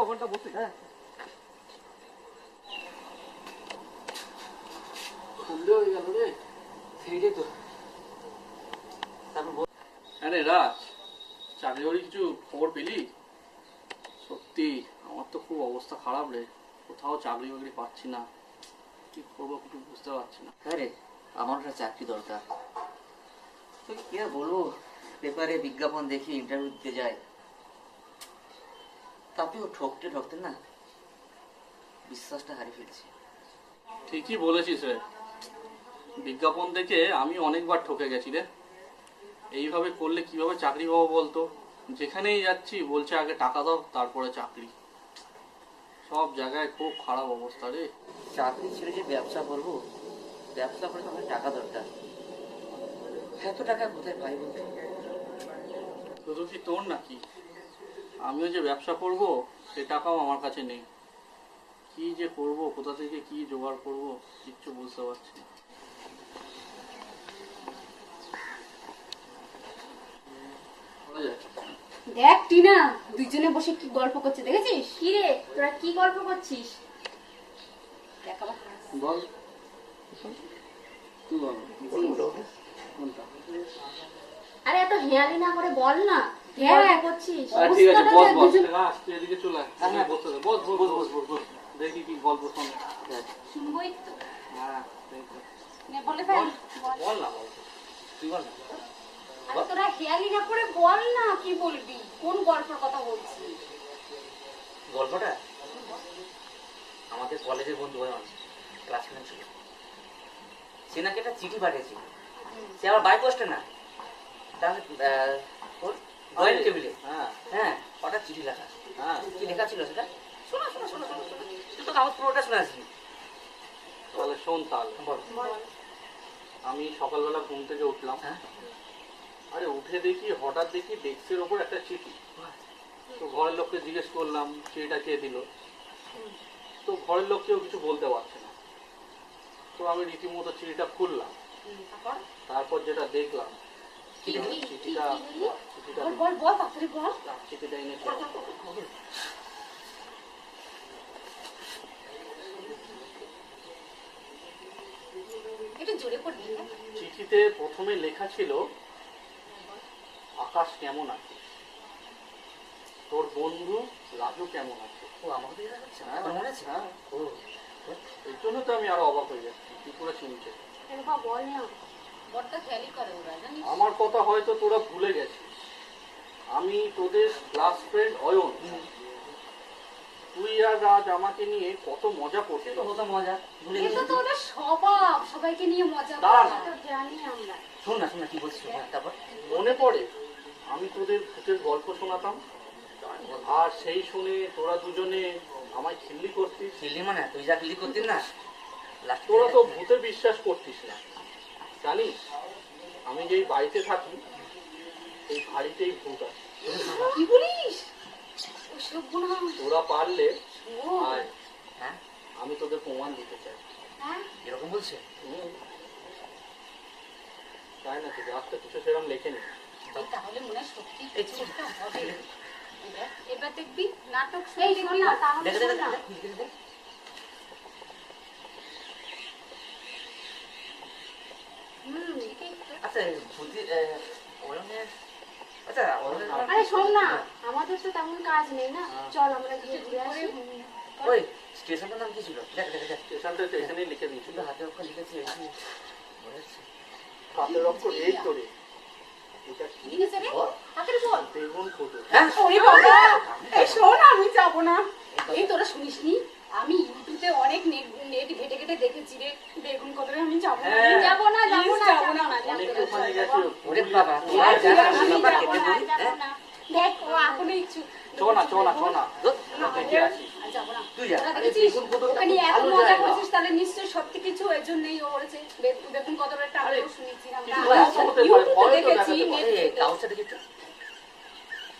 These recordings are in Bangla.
ওখানটা বসে হ্যাঁ সন্দেহ হয়ে গেল রে সেইটাই তো তারপর আরে রাজ চাকরি বাকরি কিছু খবর পেলি? সত্যি আমার তো খুব অবস্থা খারাপ রে, কোথাও চাকরি বাকরি পাচ্ছি না, কি করবো কিছু বুঝতে পারছি না। হ্যাঁ রে, আমার একটা চাকরি দরকার। তোকে কি আর বলবো, পেপারে বিজ্ঞাপন দেখি ইন্টারভিউ দিতে যাই, তাতেও ঠকতে ঠকতে না বিশ্বাসটা হারিয়ে ফেলছি। ঠিকই বলেছিস রে, বিজ্ঞাপন দেখে আমি অনেকবার ঠকে গেছি রে। এইভাবে করলে কিভাবে চাকরি পাবো বলতো? যেখানেই যাচ্ছি বলছে আগে টাকা দাও তারপরে চাকরি। সব জায়গায় খুব খারাপ অবস্থা রে। চাকরি ছেড়ে যে ব্যবসা করবো, ব্যবসা করে তো আমার টাকা দরকার। এত টাকা কোথায় পাই বলতে? শুধু কি তোর নাকি, আমিও যে ব্যবসা করব সে টাকাও আমার কাছে নেই। কি যে করব, কোথা থেকে কি জোগাড় করব কিচ্ছু বুঝতে পারছি না। দেখ টিনা, দুইজনে বসে কি গল্প করছে দেখেছিস? কি রে, তোরা কি গল্প করছিস? দেখ আবার বল তুই বল কোনটা? আরে এত হেয়ালি না করে বল না, কি হ্যাঁ। গল্প করছিস? ঠিক আছে বস বস, দুজন- রাজ তুই এদিকে চলে আয়, এদিকে বসতে দে। বস বস বস বস বস, দেখি কি গল্প শোনে। শুনবোই তো। হ্যাঁ তাই তো। নে বলে ফেল। বল। বল না বল, তুই বল না। আরে তোরা হেয়ালি না করে বল না, কি বলবি? কোন গল্পের কথা বলছিস? গল্পটা আমাদের কলেজের বন্ধু ক্লাসমেট ছিল, সে নাকি একটা চিঠি পাঠিয়েছে। সে আবার বাই পোস্টে না, তাহলে ওর ড্রয়িং টেবিলে হ্যাঁ হ্যাঁ হঠাৎ চিঠি লেখা। হ্যাঁ কি লেখা ছিল সেটা? শোনা শোনা শোনা শোনা শোনা, তুই তো আমার পুরোটা শুনে আসবি। তাহলে শোন তাহলে। বল। আমি সকালবেলা ঘুম থেকে উঠলাম, হ্যাঁ আরে উঠে দেখি হঠাৎ দেখি ডেস্কের ওপর একটা চিঠি। তো ঘরের লোককে জিজ্ঞেস করলাম চিঠিটা কে দিল, তো ঘরের লোক কেউ কিছু বলতে পারছে না। তো আমি রীতিমতো চিঠিটা খুললাম, তারপর যেটা দেখলাম চিঠিটা বল বল বল, তাড়াতাড়ি বল। চিঠিটা এনেছে। একটু জোরে করবি না? চিঠিতে প্রথমে লেখা ছিল, আকাশ কেমন আছে, তোর বন্ধু রাজু কেমন আছে। ও আমাকে দিয়ে যাচ্ছে, আমার মনে আছে। হ্যাঁ, ও এই জন্য তো আমি আরো অবাক হয়ে যাচ্ছি, কি করে চিনছে। এরকম বল না, বড়টা খেয়ালি করে ওরা, জানিস? আমার কথা হয়তো তোরা ভুলে গেছিস, আমি তোদের ক্লাস ফ্রেন্ড অয়ন। তুই আর রাজ আমাকে নিয়ে কত মজা করতে। সে তো হতো মজা, ভুলে এটা গেছি। তো ওদের স্বভাব, সবাইকে নিয়ে মজা দাঁড়া করা। না। তো জানি আমরা। শোন না শোন না, কি বলছিস? হ্যাঁ, তারপর মনে পড়ে আমি তোদের ভূতের গল্প শোনাতাম, আর সেই শুনে তোরা দুজনে আমায় খিল্লি করতিস। খিল্লি মানে তুই যা খিল্লি করতিস না, লাস্ট তোরা তো ভূতে বিশ্বাস করতিস না। জানিস আমি যেই বাড়িতে থাকি এই বাড়িতেই ভূত আছে। কি বলিস? ওসব গুণ তোরা পারলে ও আয়, হ্যাঁ আমি তোদের প্রমাণ দিতে চাই। হ্যাঁ, এরকম বলছে? তাই না, তুই রাস্তা কিছু সেরকম লেখেনি। এই তাহলে মনে হয় সত্যি এই কিছু একটা হবে। দেখ এবার দেখবি নাটক শুনে দেখবি না, তাহলে দেখ শোন না। দেখ। ঠিকই তো। আচ্ছা ভূতি অয়নের, আচ্ছা অয়নের আরে শোন না, আমাদের তো তেমন কাজ নেই না, চল আমরা গিয়ে ঘুরে আসি। ওই স্টেশনটার নাম কি ছিল? দেখ দেখ দেখ, স্টেশনটা তো এখানেই লিখে দিয়েছিল, শুধু হাতে অক্ষর লিখেছি, এই কি মনে হচ্ছে? হাতের অক্ষর এই তোরে। এটা কি? ঠিক আছে রে, তাড়াতাড়ি বল। বেগুন ফুটো। হ্যাঁ ওরে বাবা, এই শোন, আমি যাব না। এই তোরা শুনিসনি, আমি ইউটিউবে অনেক নেট ঘেটে ঘেটে দেখেছি রে, বেগুন কদরে আমি যাব না। হ্যাঁ। যাব না, যাব না, যাব না। অনেক ওখানে গেছো। ওরে বাবা, তুই হ্যাঁ, জানিস আমি ব্যাপার যাব কেটে না, বলি? যাব না। দেখ ও এখনো ইচ্ছু। চো না চো না চো না, ধুৎ, দেখে আসি। যাব না। তুই যা। তোরা আরে দেখেছিস বেগুন কদরটা ওখানে খুব এত ভালো মজা জায়গা। করছিস, তাহলে নিশ্চয়ই সত্যি কিছু এর জন্যই ও বলেছে। বেগুন কদরের টাকা শুনেছি আমরা। কিছু হতে পারে, ইউটিউবে ভয় তো দেখেছি, দেখাতে পারে। নেটে এই দেখেছি। কাউসটা দেখি একটু।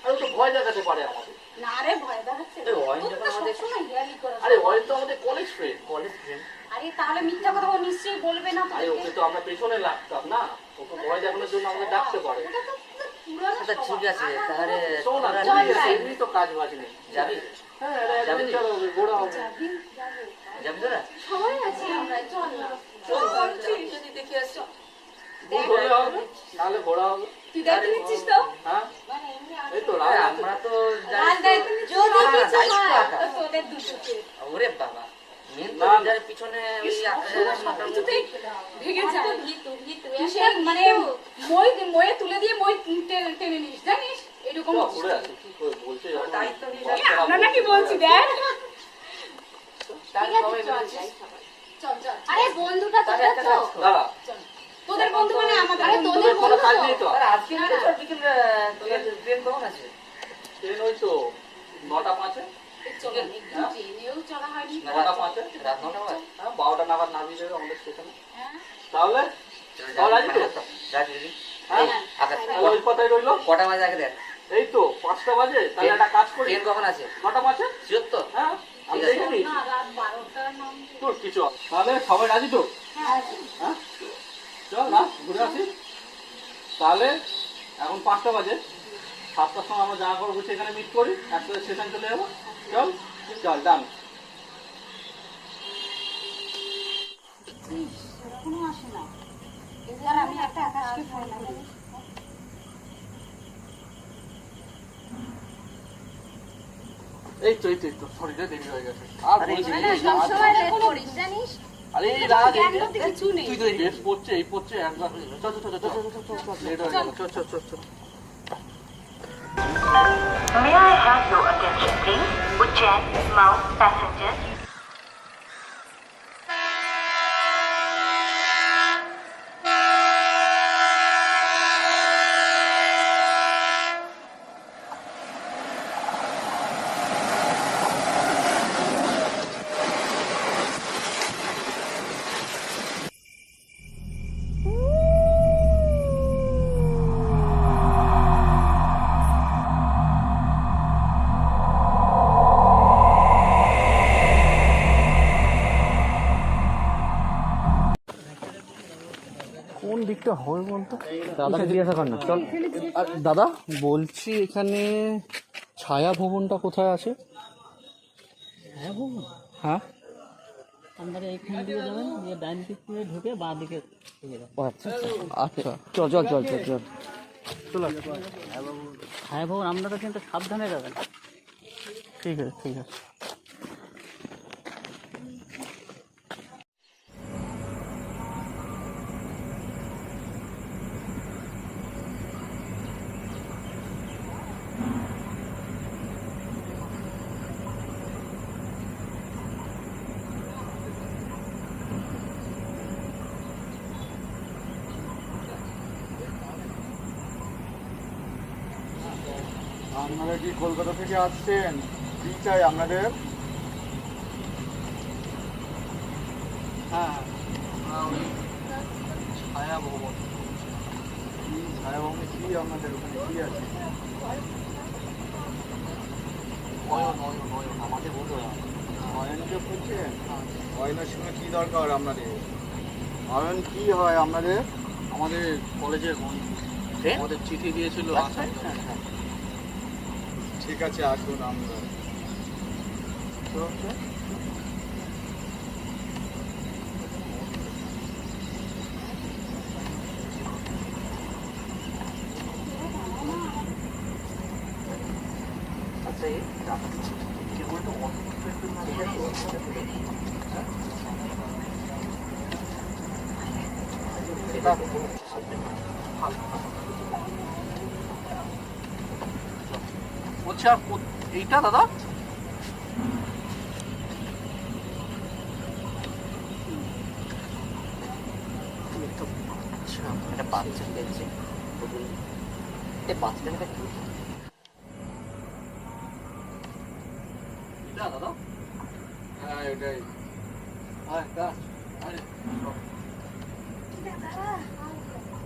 আর ও তো ভয় দেখাতে পারে আমাদের। না রে ভয় দেখাচ্ছে এই অয়ন যখন আমাদের সবসময় ইয়ারি করা আরে অয়ন তো আমাদের কলেজ ফ্রেন্ড। কলেজ ফ্রেন্ড, আরে তাহলে মিথ্যা কথা ও নিশ্চয়ই বলবে না আরে ওকে তো আমরা পেছনে লাগতাম না, ওকে ভয় দেখানোর জন্য আমাদের ডাকতে পারে। আচ্ছা ঠিক আছে তাহলে শোন না, তোরা ঠিক আছে, যাই। এমনি তো কাজ বাজ নেই। যাবি? হ্যাঁ, এটা যাবি? adventure হবে, ঘোরা হবে। যাবি তোরা? সবাই আছি আমরা, চল না। চল যদি দেখে আসি। দুধ হলে হবে, নাহলে ঘোরা হবে। তুই দায়িত্ব নিচ্ছিস তো হ্যাঁ, এই তো আরে রাত আমরা তো রাজ জানি দায়িত্ব নিচ্ছিস তো- যদি না, কিছু দায়িত্ব হয় একা। তো তোদের দুটোকে ওরে বাবা, মেন তো না। যার পিছনে ওই আকাশের মাথার কিছুতেই ভেঙে যায় তুই তুই সে মানে ময়ে তুলে দিয়ে মই টেনে নিস জানিস এরকম তো ঘুরে আসি, কি করে বলছে যখন। দায়িত্ব নিয়ে এই আমরা নাকি বলছি দেখ তার ঠিক আছে, সবাই চল, বলেছে, যাই সবাই। চল চল আরে বন্ধুটা তাহলে তোদের একটা তো? কাজ কর। দাঁড়া, চল তোদের বন্ধু মানে আমাদের আরে বন্ধু। তোদের কোনো কাজ নেই তো? আরে আজকে মিলে চল বিকেল ট্রেন কখন আছে? ট্রেন ওই তো 9:05-এ। চল একটু ট্রেনেও চলা হয়নি না, 9:05-এ? রাত 9টা বাজে? হ্যাঁ, 12টা নাগাদ নামিয়ে দেবে আমাদের স্টেশনে। হ্যাঁ তাহলে চল, চল, আজকে তো? রাজি দিদি। হ্যাঁ? এই, আকাশ, তাহলে ওই কথাই রইলো। কটা বাজে আগে দেখ। এই তো 5টা বাজে, তাহলে একটা কাজ করি। ট্রেন কখন আছে? 9:05-এ? শিওর তো? হ্যাঁ, আমি ঠিক আছে। দেখে নিই। না রাত 12টার নাম তোর কিছু হবে। তাহলে সবাই রাজি তো? হ্যাঁ, চল না ঘুরে আসি। তাহলে এখন 5টা বাজে, 7টার সময় আমরা জামা কাপড় গুছিয়ে এখানে মিট করি, একসাথে স্টেশন চলে যাবো। চল চল, ডান। এখনো আসে না এবার আমি একটা আকাশকে ফোন করি এই তো শরীরে দেরি হয়ে গেছে। আর আরে, বলছি এই না, যে, সবসময় লেট করিস, জানিস? আরে এই রাত জ্ঞান বলতে কিছু নেই তুই তো এই- ড্রেস পড়ছে, এই পড়ছে, একবার চল চল চল চল চল, লেট হয়ে গেল, চল চল চল চল। May I have your attention, please? Ujjain, Mau passengers. কোন দিকটা হবে বলতো? দাদাকে জিজ্ঞাসা কর না, চল। আর দাদা বলছি, এখানে ছায়া ভবনটা কোথায় আছে? হ্যাঁ, আপনারা এইখান দিয়ে যাবেন, দিয়ে ডাইন দিক থেকে ঢুকে বাঁ দিকে চলে যাবেন। আচ্ছা আচ্ছা, চল চল চল চল চল চল। হ্যাঁ বাবু, আপনারা কিন্তু সাবধানে যাবেন। ঠিক আছে ঠিক আছে। আপনারা কি কলকাতা থেকে আসছেন? কি চাই আপনাদের? হ্যাঁ, ওই ছায়া ভবন। ছায়াভূমি কি আপনাদের ওখানে কি আছে? নয়ন আমাদের বলতে হবে। অয়নকে খুঁজছেন? অয়নের সঙ্গে কি দরকার আপনাদের? অয়ন কি হয় আপনাদের? আমাদের কলেজের বন্ধু, ট্রেন? আমাদের চিঠি দিয়েছিল আসার। ঠিক আছে, আসুন আমরা। আচ্ছা, এই কি বলতো, এটা বলছি, আর এইটা দাদা? আচ্ছা, একটা বাচ্চা খেলছে, এই বাচ্চাটা কি? এটা দাদা? হ্যাঁ, এটাই। আয় গাছ, আয়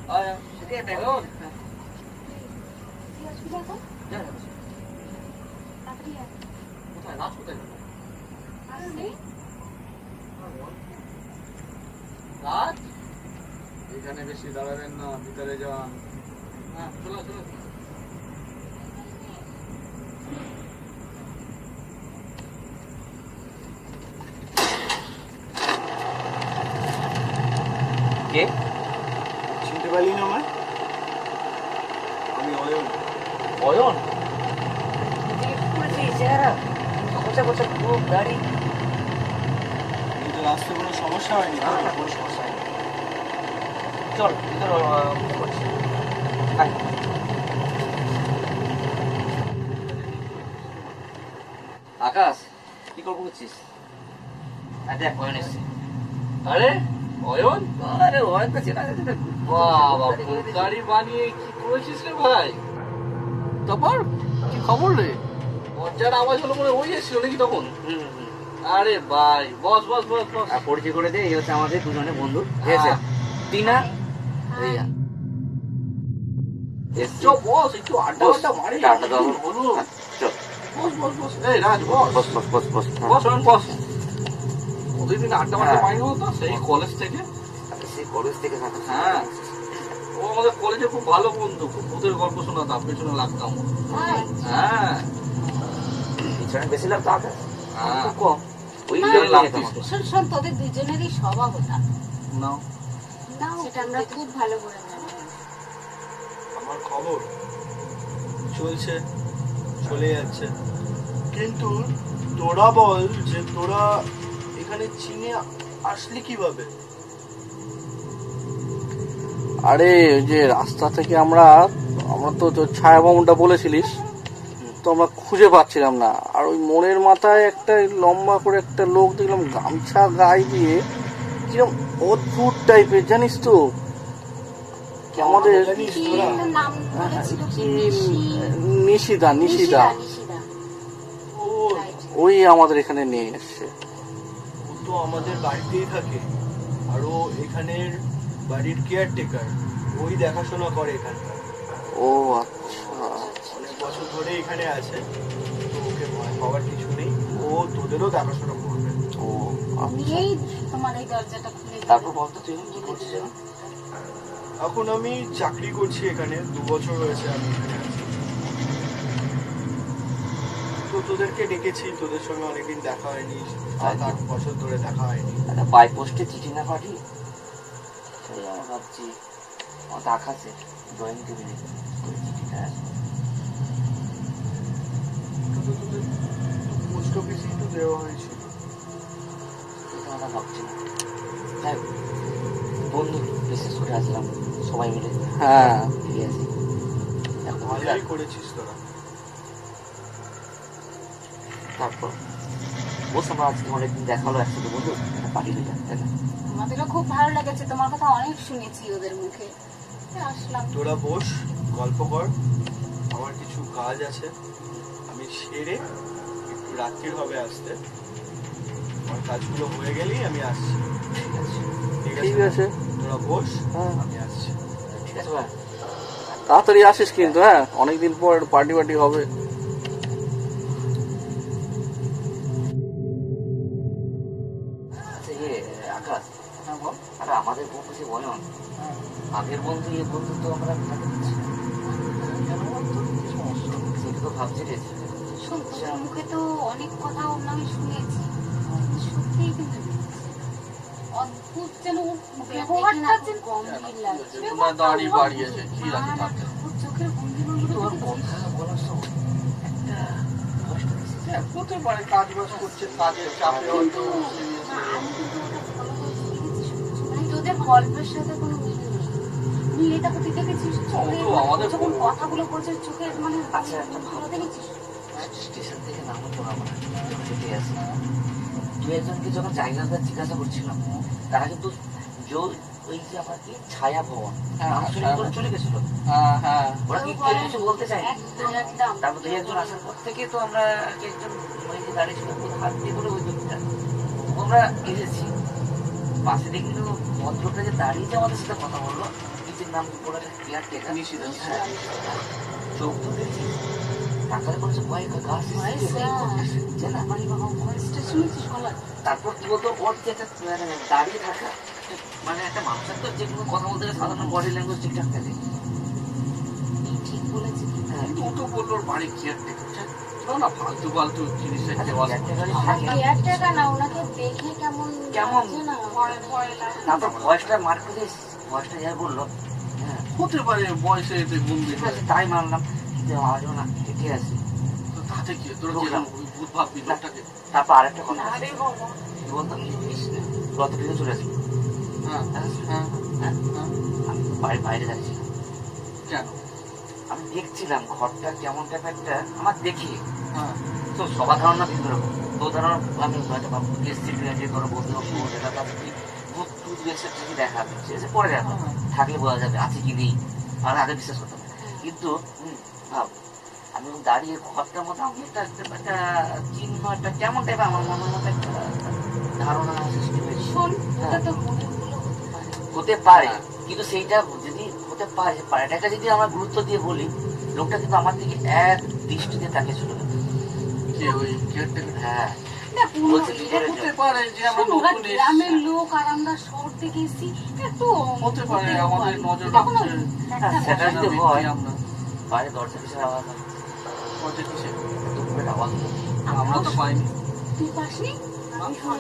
আয়। সেটাই একটা অয়ন, যা, যা। কোথায় রাজ কোথায় রাজ, এখানে বেশি দাঁড়াবেন না, ভিতরে যান। হ্যাঁ চলো চলো। কে? চিনতে পারলি না আমায়? আমি অয়ন। অয়ন? চেহারা গোছা গোছা পুরো দাড়ি। কিন্তু রাস্তায় কোনো সমস্যা হয়নি তো? না, কোনো সমস্যা নেই। চল ভিতরে করছি। আকাশ কি করবো বুঝছিস? দেখ অয়ন এসছে। আরে অয়ন, আরে অয়ন তো চেনা যাচ্ছে না। বাবা গাড়ি বানিয়ে কি করেছিস রে ভাই? তারপর কি খবর রে? দরজার আওয়াজ হলো মনে ওই এসেছিল নাকি তখন? আরে ভাই বস বস বস বস। আর পরিচয় করে দে, এই হচ্ছে আমাদের দুজনের বন্ধু, ঠিক আছে? টিনা, রিয়া। চো বস, একটু আড্ডা আড্ডা মারি। আড্ডা দাও। বলো। চল বস বস বস। এই রাজ বস। বস বস বস বস। বস অয়ন বস। প্রতিদিন আড্ডা মারতে হ্যাঁ। পারি না তো সেই কলেজ থেকে। সেই কলেজ থেকে থাকে। হ্যাঁ, ও আমাদের কলেজে খুব ভালো বন্ধু, খুব ভূতের গল্প শোনাতাম, পেছনে লাগতাম। হ্যাঁ পিছনে বেশি লাগতো আকাশ, হ্যাঁ খুব কম। ওই না, জন্য লাগতিস। শোন শোন, তোদের দুজনেরই স্বভাব ওটা। নাও। সেটা আমরা খুব ভালো করে জানি। আমার খবর চলছে, চলে যাচ্ছে, কিন্তু তোরা বল যে তোরা এখানে চীনে আসলি কিভাবে? আরে ওই যে রাস্তা থেকে আমরা তো ছায়া ভবনটা বলেছিলিস, তো আমরা খুঁজে পাচ্ছিলাম না। আর ওই মোড়ের মাথায় একটা লম্বা করে একটা লোক দেখলাম গামছা গায়ে দিয়ে, কিরকম অদ্ভুত টাইপের, জানিস তো? কি আমাদের জানিস কি তোরা? একটা নাম বলেছিল, কি নিশিদা নিশিদা, নিশিদা। ও ওই আমাদের এখানে নিয়ে এসছে। ও তো আমাদের বাড়িতেই থাকে, আর ও এখানের বাড়ির কেয়ারটেকার, ওই দেখাশোনা করে এখানকার। ও আচ্ছা, অনেক বছর ধরে এখানে আছে, তো ওকে ভয় পাওয়ার কিছু নেই, ও তোদেরও দেখাশোনা করবে। ও আচ্ছা। নিয়েই তোমার এই দরজাটা খুলে দিল। তারপর বলতো তুই কি করছিস এখন? এখন আমি চাকরি করছি এখানে, 2 বছর হয়েছে আমি এখানে আছি। তো তোদেরকে ডেকেছি, তোদের সঙ্গে অনেকদিন দেখা হয়নি, 7-8 বছর ধরে দেখা হয়নি। একটা বাই পোস্টে চিঠি না পাঠিয়ে তাই আমি ভাবছি আমার তো আকাশে ড্রয়িং টেবিলে চিঠিটা আছে। তো তোদের পোস্ট অফিসেই তো দেওয়া হয়েছিল। সেটা আমরা ভাবছি না। যাই হোক, বন্ধু বিশেষ করে আসলাম সবাই মিলে, হ্যাঁ ফিরে আসি। এখন ভালোই করেছিস তোরা। তারপর বস আমরা আজকে অনেকদিন দেখা হলো একসাথে, বন্ধু একটা পার্টি দিলাম, তাই না? আমাদেরও খুব ভালো লেগেছে, তোমার কথা অনেক শুনেছি ওদের মুখে, আসলাম। তোরা বস, গল্প কর, আমার কিছু কাজ আছে, আমি সেরে একটু রাত্রির হবে আসতে, আমার কাজগুলো হয়ে গেলেই আমি আসছি। ঠিক আছে ঠিক আছে, তোরা বস, হ্যাঁ। আমি আসছি। ঠিক আছে ভাই। তাড়াতাড়ি আসিস কিন্তু, হ্যাঁ অনেকদিন পর পার্টি পার্টি হবে। আচ্ছা ইয়ে আকাশ, আরে আমাদের বন্ধু যে বয়ন, আগের বন্ধু এ বন্ধু তো আমরা মেলাতে দিচ্ছি না, কেন বলতো? সেটা তো ভাবছি রে। শোন, তোদের মুখে তো অনেক কথা ওর নামে শুনেছি, সত্যিই কিন্তু অদ্ভুত যেন ওর ব্যবহারটা যেন গম্ভীর লাগছে। দাড়ি বাড়িয়েছে, কি লাগে তাতে? ওর চোখের ভঙ্গি কিন্তু ওর কথা বলার সময় একটা কষ্ট দিচ্ছে। হতে পারে কাজ বাজ করছে, কাজের চাপে হয়তো। আমি কিন্তু ওটা ফলো করছি, দেখেছিস? মানে তোদের গল্পের সাথে কোনো মিল নেই। মিল এটা কোথায় দেখেছিস? চোখে তো আমাদের যখন কথাগুলো বলছে চোখের মানে আচ্ছা, একটা ভালো দেখেছিস? স্টেশন থেকে নামতো আমরা যখন যেতে আসি, দু একজনকে যখন জায়গাটা জিজ্ঞাসা করছিলাম, তারা কিন্তু ওই যে আমার কি ছায়া ভবন নাম শুনে করে চলে গেছিল। হ্যাঁ হ্যাঁ, ওরা কি কেউ কিছু বলতে চায়? একদম। তারপর দুই একজন আসার পর থেকে তো আমরা একজন ওই যে দাঁড়িয়ে ছিল হাত দিয়ে বলে ওই ব্যক্তিটা আমরা এসেছি, পাশে দেখি তো ভদ্রটা যে দাঁড়িয়ে যে আমাদের সাথে কথা বললো, নিজের নাম বলে কেয়ারটেকার নিশিদা। চোখ তো দেখছি ডাক্তার বলেছে ভয় গাছ ভয়েসটা শুনেছিস গলায়? তারপর কি বলতো ওর যে একটা দাঁড়িয়ে থাকা মানে একটা মানুষের তো যে কোনো কথা বলতে গেলে সাধারণ বডি ল্যাঙ্গুয়েজ ঠিকঠাক থাকে। ঠিক বলেছি। হ্যাঁ, ও তো বললো ওর বাড়ি কেয়ারটেকার না ফালতু ফালতু জিনিসের আচ্ছা, দেওয়া caretaker ই থাকে। কেয়ারটেকার না, ওনাকে দেখে কেমন কেমন? লাগছে না? তারপর ভয়েসটা মার করে ভয়েসটা যা বললো, হ্যাঁ হতে পারে বয়সে এতে গম্ভীর ঠিক হয়। আছে তাই মানলাম যে আমার জন্য ঠিক আছে। তো তাতে কি তোরা যেরকম ভূত ভাববি লোকটাকে। তারপর আরেকটা কথা আরে বাবা, কি বলতাম গত দিনে চলে আসবি। হ্যাঁ হ্যাঁ হ্যাঁ আমি তো বাড়ির বাইরে যাচ্ছিলাম, কেন? আমি দেখছিলাম ঘরটা কেমন টাইপের একটা আমার দেখি হ্যাঁ তো সবার ধারণা ভিন্ন রকম। তো ধারণা আমি হয়তো এসছি যে কোনো বন্ধু দেখা পাচ্ছি ভূত টুত এসে ঠিকই দেখা দিচ্ছে এসে পরে দেখা থাকলে বোঝা যাবে আছে কি নেই, আর আগে বিশ্বাস করতাম না। কিন্তু ভাব আমি দাঁড়িয়ে ঘরটার মতো আমি একটা একটা চিহ্ন একটা কেমন টাইপের আমার মনের মতো একটা ধারণা সৃষ্টি হয়েছে। শোন, ওটা তো মনে হলো হতে পারে, কিন্তু সেইটা যদি হতে পারে পারেটাকে যদি আমরা গুরুত্ব দিয়ে বলি, লোকটা কিন্তু আমার দিকে এক দৃষ্টিতে তাকিয়ে চলে গেল। কে ওই কেয়ারটেকার? হ্যাঁ না পুরো বলছে ভিতরে হতে পারে যে আমরা শোন, ওরা নতুন গ্রামের এসেছি। লোক আর আমরা শহর থেকে এসেছি, একটু হতে পারে আমাদের নজর এটা কোনো রাখছে। একটা সেটা ব্যাপার। যদি হয় আমরা বাইরে দরজা পিছনে আওয়াজ হয়, পথে কিসে? দুপুরের আওয়াজ হলো। আমরা তো পাইনি। তুই পাসনি?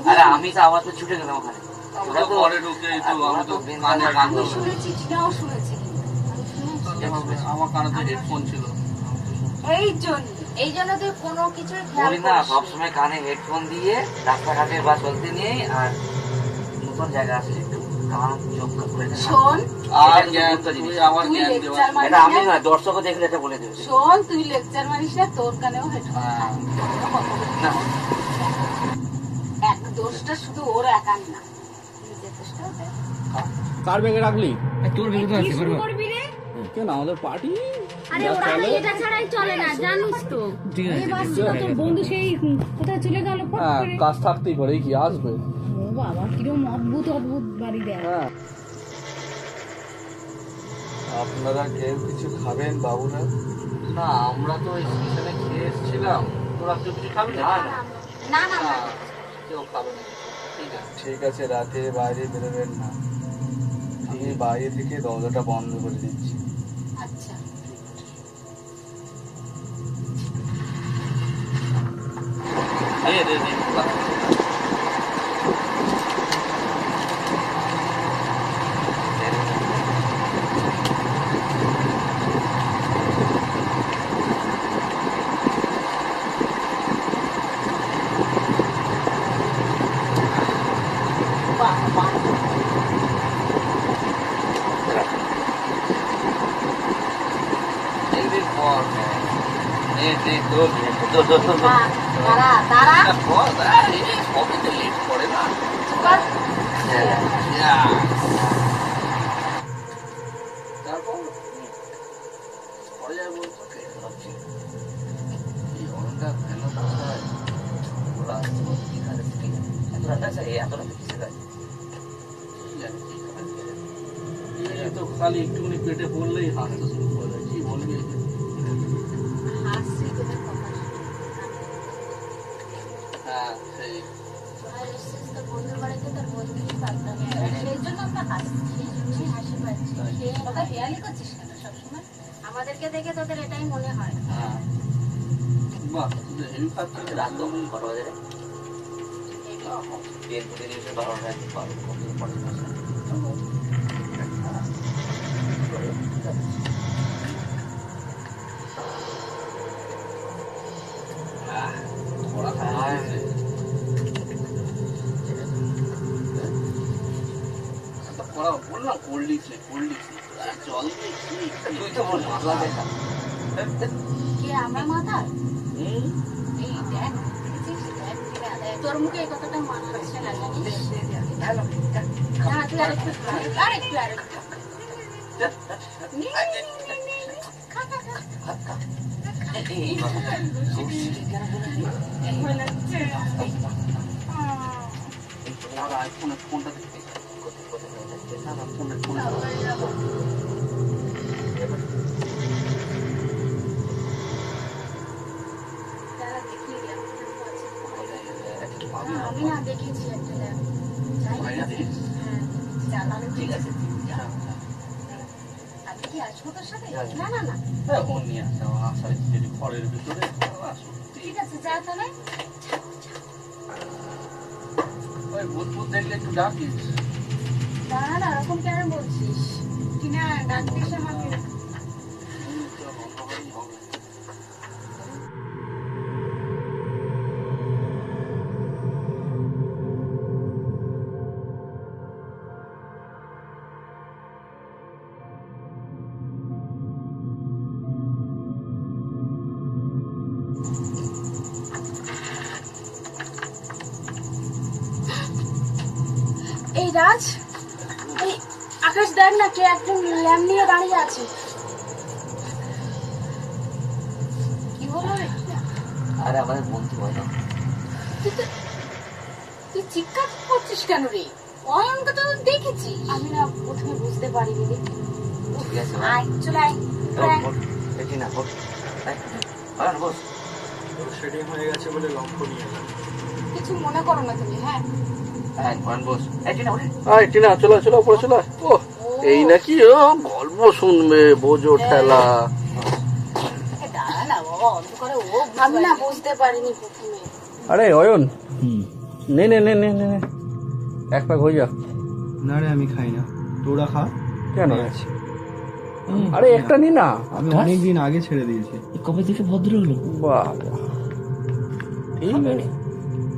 আরে আমি তো আওয়াজ পেয়ে ছুটে গেলাম ওখানে। আমরা তো ঘরে ঢুকেই তো আমি তো কানে গান আমি শুনেছি, টিনাও শুনেছি। আমার কানে তো হেডফোন ছিল। এই জন্য তুই কোনো কিছুই খেয়াল বলি না করিস সবসময় কানে হেডফোন দিয়ে রাস্তাঘাটে বা চলতে নিয়ে, আর নতুন জায়গা আসলে একটু কান চোখ করে না। শোন, আর এটা জ্ঞান কিন্তু তুই জিনিস। আমার তুই জ্ঞান lecture দেওয়া। মারিস এটা আমি না? নয়, দর্শকও দেখলে এটা বলে দেবে। শোন, তুই লেকচার মারিস না, তোর কানেও হেডফোন। হ্যাঁ। না এক দোষটা শুধু ওর একার না, নিজের দোষটাও দেখ। কার ব্যাগে রাখলি? কি শুরু করবি রে? কেন আমাদের পার্টি আরে ওরা তো এটা ছাড়াই চলে না, জানিস তো। ঠিক আছে, এই বাচ্চাটা তোর বন্ধু সেই কোথায় চলে গেল ফট হ্যাঁ করে। কাজ থাকতেই পারে, কি আসবে। ও বাবা, কিরম অদ্ভুত অদ্ভুত বাড়ি দেয়। হ্যাঁ আপনারা কেউ কিছু খাবেন বাবুরা? না আমরা তো স্টেশনে খেয়ে এসেছিলাম। তোরা কেউ কিছু খাবি না? না না না, না, কেউ খাবে না। ঠিক আছে। ঠিক আছে, রাতে বাইরে বেরোবেন না। আমি বাইরে থেকে দরজাটা বন্ধ করে দিচ্ছি। আচ্ছা। দে দে দে। এই যে পর এই যে তোর দাঁড়া দাঁড়া, সবে তো লেট করে না। কর। তারপর পরে যাবে বলতো কে? এই অরণটা কেন বসায়? ওরা আসছে বলতে কি খাবে? ঠিক আছে। এত রাত আছে, এত রাতে কিসে কাজ? কি জানি কি খাবে। এই তো খালি একটুখানি পেটে পড়লেই হাসতে শুরু করে দেয়। কি বলবি একে? হাসছি তোদের কথা শুনে। হ্যাঁ সেই আর এসেছিস তোর বন্ধুর বাড়িতে, তোর বন্ধুই পাল্টা সেই জন্য আমরা হাসছি। সেই জন্যই হাসি পাচ্ছি। কথা হেয়ালি করছিস কেন সবসময়? আমাদেরকে দেখে তোদের এটাই মনে হয়। হ্যাঁ বাহ তোদের হেভি খাচ্ছিস। রাত তো কটা বাজে রে? ট্রেন থেকে নিয়ে এসে 12টা 12 ওরা খাচ্ছে। ওরা বললাম কোল্ড ড্রিঙ্কস নেই, কোল্ড ড্রিঙ্কস নেই। জল দিয়ে কি তুই তো বল মাথা দেখা। কে আমরা মাথায়? হুম এই দেখ, দেখেছিস? দেখ, দেখ। তোর মুখে এই কথাটা মানাচ্ছে না, জানিস? হ্যালো না, তুই আরেকটু খা, আরেকটু আরেকটু। নে, নে, নে, নে, নে। খা, খা, খা। এই বাবা সুশীল কেন বলে হচ্ছে। ওরা আইফোনে ফোনটা দেখতে না না ফোনে ফোনে আমি না দেখেছি একটা ল্যাম্প। যাই হয় না দেখিস? হ্যাঁ, জানালে ঠিক আছে যা, যা। আমি কি আসবো তোর সাথে? যা, যা। না না না, হ্যাঁ, ও নিয়ে আসে, ও আসায় যদি ঘরের ভিতরে সত্যি ঠিক আছে যা তাহলে। ওই ভূত ভূত দেখলে একটু ডাকিস। দাঁড়া না, ওরকম কেন বলছিস? টিনা ডাক দিস আমাকে। এই রাজ, এই আকাশ দেখ না, কে একদম ল্যাম্প নিয়ে দাঁড়িয়ে আছে। কি হলো রে? আরে আমাদের বন্ধু হয় না। তুই চিৎকার করছিস কেন রে? অয়নকে তো দেখেছি। আমি না প্রথমে বুঝতে পারিনি রে। ঠিক আছে ভাই। আয় চলে আয়। দেখি না বস। অয়ন বস। সেটিং হয়ে গেছে বলে লক্ষ্য নিয়ে এলাম। কিছু মনে করো না তুমি, হ্যাঁ? হ্যাঁ অয়ন বস। এই টিনা ওঠে। আয় টিনা, চলো চলো উপরে চলো। ও এই নাকি ও গল্প শুনবে, বোঝো ঠেলা। দাঁড়া না বাবা, অন্ধকারে ও আমি না বুঝতে পারিনি প্রথমে। আরে অয়ন, নে নে নে নে নে নে। এক প্যাক হয়ে যা। না রে আমি খাই না, তোরা খা। কেন? আমি আছি। আরে একটা নি না। আমি অনেকদিন আগে ছেড়ে দিয়েছি। কবে থেকে ভদ্র হলো? বাহ ঠিক আছে,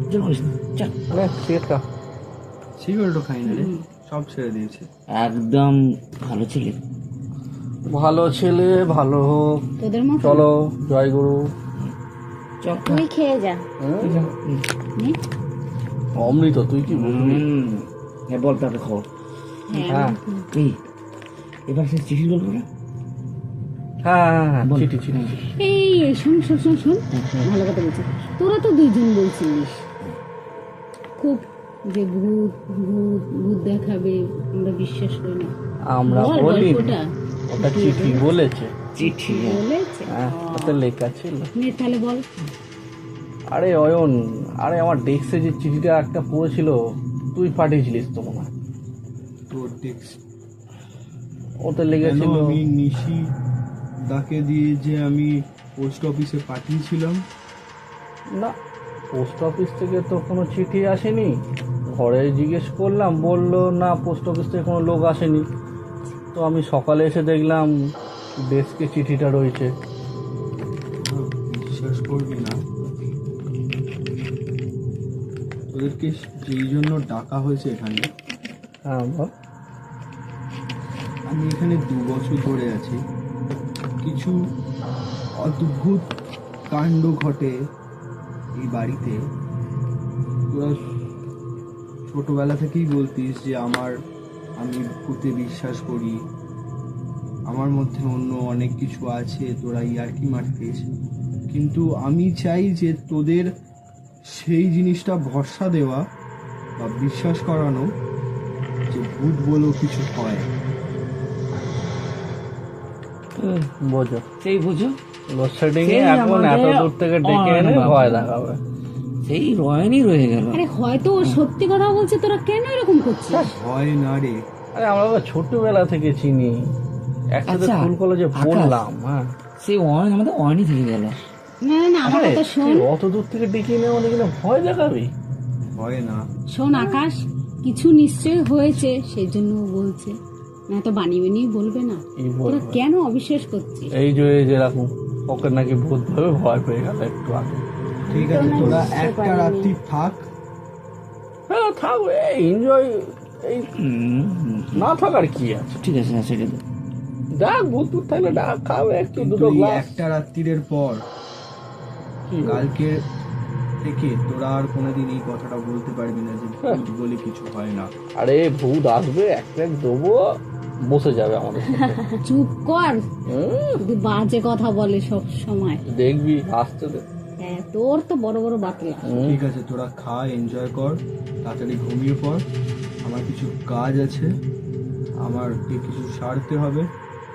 জোর করিস না, চল। নে সিগারেট খা। সিগারেটও খাই না রে, সব ছেড়ে দিয়েছি। একদম ভালো ছেলে। ভালো ছেলে, ভালো হোক। তোদের মতো চলো জয় গুরু। চল। তুই খেয়ে যা। অমৃত তুই কি বুঝবি? হ্যাঁ বল তাকে খবর। হ্যাঁ এই এবার সে চিঠি বলবো না? হ্যাঁ হ্যাঁ হ্যাঁ, চিঠি চিঠি। এই শোন শোন শোন শোন, ভালো কথা বলছি। তোরা তো দুইজন বলছিস খুব যে ভূত ভূত ভূত দেখাবে, আমরা বিশ্বাস করি না। আমরা বল বলি গল্পটা। ওটা চিঠি বলেছে। চিঠি বলেছে? হ্যাঁ ওতে লেখা ছিল। নে তাহলে বল। আরে অয়ন, আরে আমার ডেস্কে যে চিঠিটা একটা পড়েছিল, তুই পাঠিয়েছিলিস তো মনে হয়। তোর টেক্সট ওতে কেন লেগেছিল। আমি নিশি ডাকে দিয়ে যে আমি পোস্ট অফিসে পাঠিয়েছিলাম? না, পোস্ট অফিস থেকে তো কোনো চিঠি আসেনি। ঘরে জিজ্ঞেস করলাম, বললো না পোস্ট অফিস থেকে কোনো লোক আসেনি। তো আমি সকালে এসে দেখলাম ডেস্কে চিঠিটা রয়েছে। বিশ্বাস করবি না, তোদেরকে যেই জন্য ডাকা হয়েছে এখানে, হ্যাঁ বল। আমি এখানে 2 বছর ধরে আছি। কিছু অদ্ভুত কাণ্ড ঘটে এই বাড়িতে। তোরা ছোটবেলা থেকেই বলতিস যে আমি ভূতে বিশ্বাস করি, আমার মধ্যে অন্য অনেক কিছু আছে, তোরা ইয়ার্কি মারতিস। কিন্তু আমি চাই যে তোদের সেই জিনিসটা ভরসা দেওয়া বা বিশ্বাস করানো যে ভূত বলেও কিছু হয়। বোঝো, সেই বুঝো, লোডশেডিং এ সেই এখন এত আমাদের দূর থেকে ডেকে এনে অয়ন বাবু। ভয় দেখাবে। সেই রয়নই রয়ে গেল। আরে হয়তো ও সত্যি কথা বলছে, তোরা কেন এরকম করছিস? হয় না রে, আরে আমরা তো ছোটবেলা থেকে চিনি, একসাথে আচ্ছা, স্কুল কলেজে আকাশ। পড়লাম। হ্যাঁ সেই অয়ন আমাদের অয়নই থেকে গেল। না না না, আমার আরে, কথা শোন। তুই অত দূর থেকে ডেকে এনে আমাদের কিনা ভয় দেখাবি? হয় না। শোন আকাশ, কিছু নিশ্চয় হয়েছে, সেই জন্য ও বলছে। না তো বানিয়ে বানিয়ে বলবে না। কি তোরা বলবো? কেন অবিশ্বাস করছিস? এই যে যেরকম ওকে নাকি ভূত ভাবে ভয় পেয়ে গেল একটু আগে। ঠিক আছে, না, তোরা বুঝতে একটা পারিনি। রাত্রি থাক। হ্যাঁ থাকবে, এনজয়। এই না থাকার কি আছে? ঠিক আছে, না সেটা তো ডাক, ভূত ভূত থাকলে ডাক, খাবে একটু কিন্তু দুটো এই গ্লাস। একটা রাত্রির পর কি কালকে থেকে তোরা আর কোনোদিন এই কথাটা বলতে পারবি না যে ভূত বলে কিছু হয় না। আরে ভূত আসবে, এক প্যাক দেবো, বসে যাবে আমাদের সাথে। চুপ কর, হুম, যদি বাজে কথা বলে সব সময়। দেখবি আসতে দে। হ্যাঁ, তোর তো বড় বড় বাতলা। ঠিক আছে, তোরা খা, এনজয় কর, তাড়াতাড়ি ঘুমিয়ে পড়। আমার কিছু কাজ আছে, আমারকে কিছু সারতে হবে।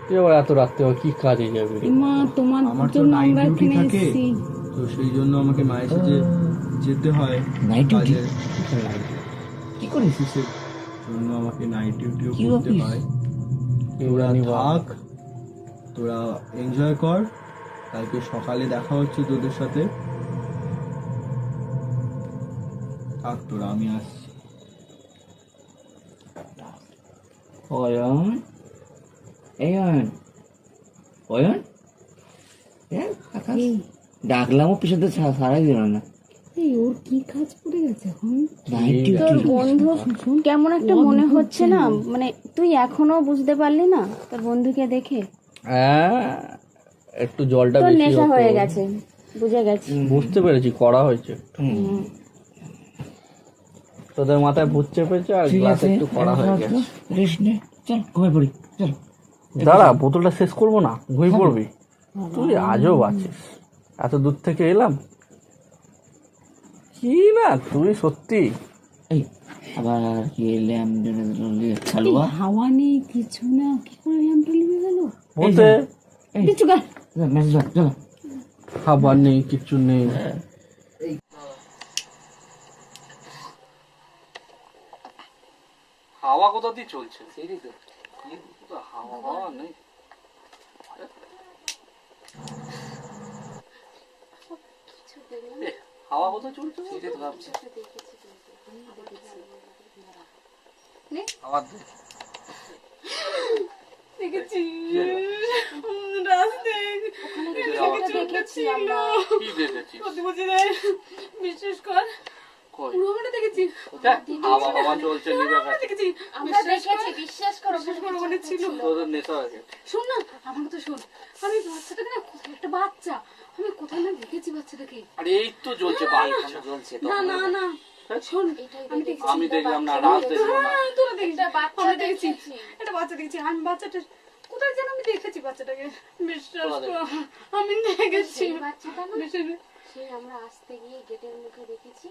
তুই আবার এত রাত্রে কি কাজে যাবি রে? মা, তোমার আমার তো জন্য নাইট আমরা ডিউটি এখানে থাকে, এসেছি। তো সেই জন্য আমাকে মা এসেছে যেতে হয় Night duty? কাজের কি করিস? অফিসের জন্য আমাকে নাইট ডিউটিও কি করতে অফিস? হয়। তোরা থাক, তোরা এনজয় কর, কালকে সকালে দেখা হচ্ছে তোদের সাথে। থাক তোরা, আমি আসছি। অয়ন, এই অয়ন, অয়ন, এই ডাকলামও পিছনে সারাই দিল না। এই ওর কি কাজ পড়ে গেছে এখন? নাইট তোর ডিউটি। বন্ধু কেমন একটা মনে হচ্ছে না, মানে তুই এখনো বুঝতে পারলি না তোর বন্ধুকে দেখে? একটু জলটা তোর বেশি নেশা হতো। হয়ে গেছে, বুঝে গেছি। বুঝতে পেরেছি, করা হয়েছে। তোদের মাথায় ভূত চেপেছে আর ঠিক গ্লাসে আছে, একটু করা হয়ে গেছে। রেস্ট নে, চল ঘুমিয়ে পড়ি, চল। দাঁড়া, বোতলটা শেষ করবো না, ঘুমিয়ে পড়বি। তুই আজও আছিস, এত দূর থেকে এলাম। কি না তুই সত্যি। এই আবার কি ল্যাম্প এই হাওয়া নেই কিছু না, কি করে ল্যাম্পটা লিভে গেল? বলতে কিছু গা মেসেজ চল। খাবার নেই, কিচ্ছু নেই। হাওয়া কোথা দিয়ে চলছে? সেটাই তো। তো হাওয়া নেই। এ, হাওয়া কোথা চলছে? সেটাই তো ভাবছি। হাওয়া দে। দেখেছি রাস্তায় দেখেছি আমরা। কি দেখেছিস? বিশ্বাস কর, কই? পুরো ওখানে দেখেছি। দেখ, হাওয়া চলছে, নিভে গেছে। দেখেছি আমরা দেখেছি, বিশ্বাস করো, ওখানে ছিল। তোদের নেশা হয়ে গেছে। শোন না, আমার কথা শোন। আমি বাচ্চাটাকে না, কোথায় একটা বাচ্চা, আমি কোথায় না দেখেছি বাচ্চাটাকে। আরে এই তো জ্বলছে বাচ্চা। চলছে না না না, শোন, আমি দেখেছি। আমি দেখলাম না, রাত দেখলাম না। হ্যাঁ, তোরা দেখেছিস। একটা বাচ্চা আমরা দেখেছি, দেখেছি। একটা বাচ্চা দেখেছি। আমি বাচ্চাটা কোথায় যেন আমি দেখেছি বাচ্চাটাকে। বিশ্বাস তোরা কর, আমি দেখেছি। সেই বাচ্চাটা না, বিশ্বাস কর। সেই আমরা আসতে গিয়ে গেটের মুখে দেখেছি।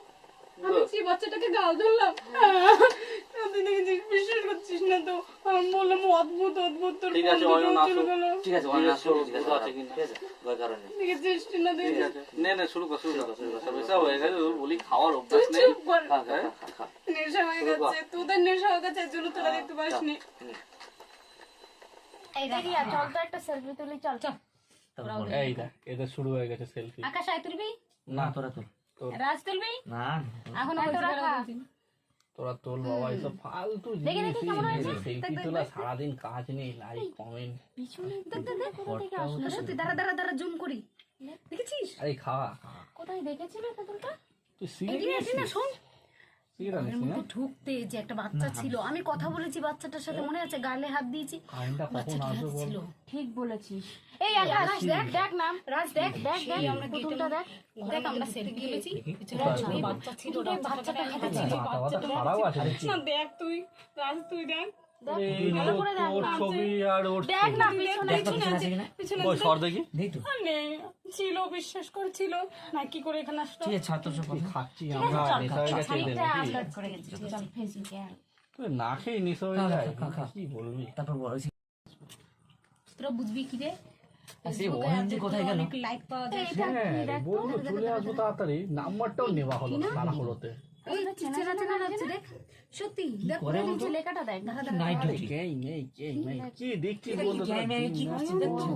আমি সেই বাচ্চাটাকে গাল ধরলাম। তুই দেখেছিস, বিশ্বাস করছিস না তো। আমি বললাম অদ্ভুত অদ্ভুত, তোর ঠিক আছে, অয়ন আসো। চলে গেল। ঠিক আছে, অনেক আসো, ঠিক বুঝতে পারছি কিনা? আছে, ভয় কারণে। দেখেছিস না, ঠিক দেখেছিস? আছে, নে নে, শুরু কর, শুরু কর, শুরু কর। নেশা হয়ে গেছে, তোর বলি খাওয়ার অভ্যাস নেই। চুপ কর। খা খা খা খা। নেশা হয়ে গেছে, তোদের নেশা হয়ে গেছে, এর জন্য তোরা দেখতে পাসনি। চল তো একটা সেলফি তুলি, চল চল। এই দেখ, এদের শুরু হয়ে গেছে সেলফি। আকাশ আয় তুলবি, না তোরা তোর। রাজ তুলবি, না এখন তোরা তোল বাবা, এসব ফালতু জিনিস। সেলফি তোলা, সারাদিন কাজ নেই, লাইক কমেন্ট। সত্যি, দাঁড়া দাঁড়া দাঁড়া, জুম করি। দেখেছিস? আরে খাওয়া খাওয়া। কোথায় দেখেছিল পুতুলটা? তুই সিগারেট এদিকে না, শোন। সিগারেট ঘরের মধ্যে ঢুকতে যে একটা বাচ্চা ছিল, আমি কথা বলেছি বাচ্চাটার সাথে, মনে আছে? গালে হাত দিয়েছি। কারেন্টটা কখন বাচ্চাটা আসবে বল? ছিল। ঠিক বলেছিস। এই আকাশ, দেখ দেখ না, রাজ, দেখ দেখ সেই দেখ আমরা পুতুলটা দেখ। দেখ, আমরা সেলফি তুলেছি। পিছনে কোথায়? বাচ্চা ছিল, বাচ্চাটা বাচ্চাটা হাতে ছিল। মাথা ব্যথা খারাপ আছে নাকি? না, দেখ তুই, রাজ তুই দেখ। এই তো তোর ছবি আর ওর দেখ না, ছবি। পিছনে দেখ তো পিছনে পিছনে আছে, আছে কিনা? পিছনে ওই আছে। সর দেখি। নেই তো। নেই, ছিল, বিশ্বাস করছিল না, কি করে এখানে আসলো? ঠিক আছে, ছাত্র সব কি খাচ্ছি আমরা, নেশা হয়ে গেছে এদের নাকি? করে গেছি। চল ফেসবুকে add। তুই না খেয়ে নেশা হয়ে যায়, কি বলবি? তারপর বড় তোরা বুঝবি কি রে? সেই অয়ন কোথায় গেল? অনেক লাইক পাওয়া যায়। হ্যাঁ, বললো চলে আসবো তাড়াতাড়ি, নাম্বারটাও নেওয়া হলো না তাড়াহুড়োতে। এই চেনা চেনা লাগছে, দেখ। সত্যি, দেখ করে ওর বলতো? নিচে লেখাটা দেখ। দাঁড়া দাঁড়া, নাইট দাঁড়া। ডিউটি। কেই নেই, কি দেখছিস বলতো? কি আমি কি করছি দেখছো?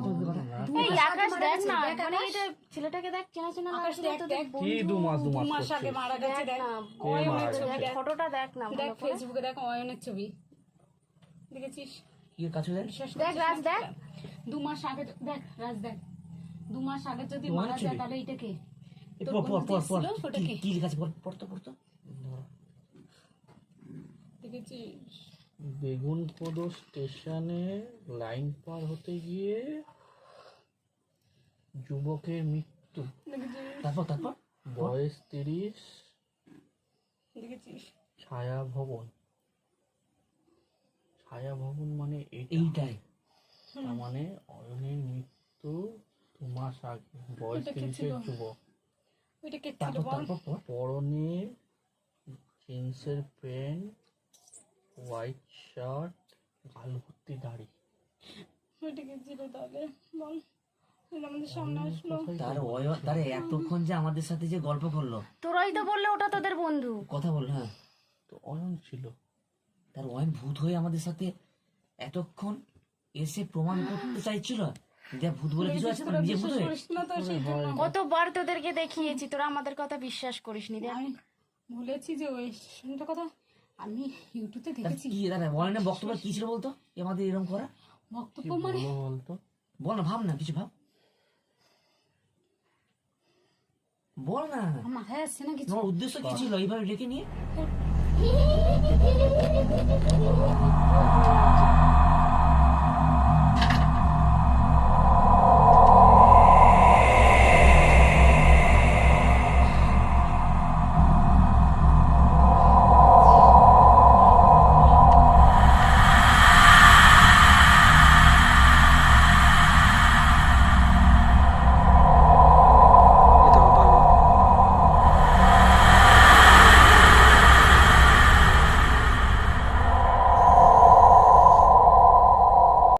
এই আকাশ দেখ না, মানে এটা ছেলেটাকে দেখ, চেনা চেনা আকাশ লাগছে না দেখ, তো, দেখ। কি দু মাস মাস আগে করছিস? মারা গেছে, দেখ। না, অয়নের ছবি দেখ। ফটোটা দেখ না দেখ, ভালো করে। ফেসবুকে দেখ অয়নের ছবি। দেখেছিস? কি কাছে দেন? বিশ্বাস দেখ করছিস রাজ, না? দেখ। 2 মাস আগে, দেখ রাজ, দেখ। 2 মাস আগে যদি অয়নের মারা যায়, ছবি? তাহলে এটা কে? তোর পর পর বন্ধু পর পর ছিল, ওটা কি কে? কি লেখা আছে? পড় তো পড় তো। দেখেছিস? বেগুনপোদ স্টেশনে লাইন পার হতে গিয়ে যুবকের মৃত্যু, দেখেছিস? তারপর বয়স 30, দেখেছিস? ছায়া ভবন। ছায়া ভবন মানে এইটাই। তার মানে অয়নের মৃত্যু 2 মাস আগে, বয়স এটা কে 30 ছিল? যুবক। ওইটা কে ছিল তারপর বল? তারপর পর পরনে জিন্সের প্যান্ট, হোয়াইট শার্ট, গাল ভর্তি দাড়ি। ওইটা কে ছিল তাহলে বল? আমাদের সামনে আসলো। তার এতক্ষণ যে আমাদের সাথে যে গল্প করলো, তোরাই তো বললে ওটা তোদের বন্ধু। কথা বললো, হ্যাঁ তো অয়ন ছিল। তার অয়ন ভূত হয়ে আমাদের সাথে এতক্ষণ এসে প্রমাণ করতে চাইছিল যে ভূত বলে কিছু আছে, তার নিজে ভূত হয়ে। না তো সেই জন্য কতবার তোদেরকে দেখিয়েছি, তোরা আমাদের কথা বিশ্বাস করিসনি। দেখ আমি বলেছি যে ওই স্টেশনটার কথা আমি ইউটিউবে তার দেখেছি। কি দাঁড়া অয়নের বক্তব্য কি ছিল বলতো আমাদের এরকম করা? বক্তব্য মানে বলতো বল না, ভাব না, কিছু ভাব, বল না, আমার মাথায় আসছে না কিছু। তোমার উদ্দেশ্য কি ছিল এইভাবে ডেকে নিয়ে?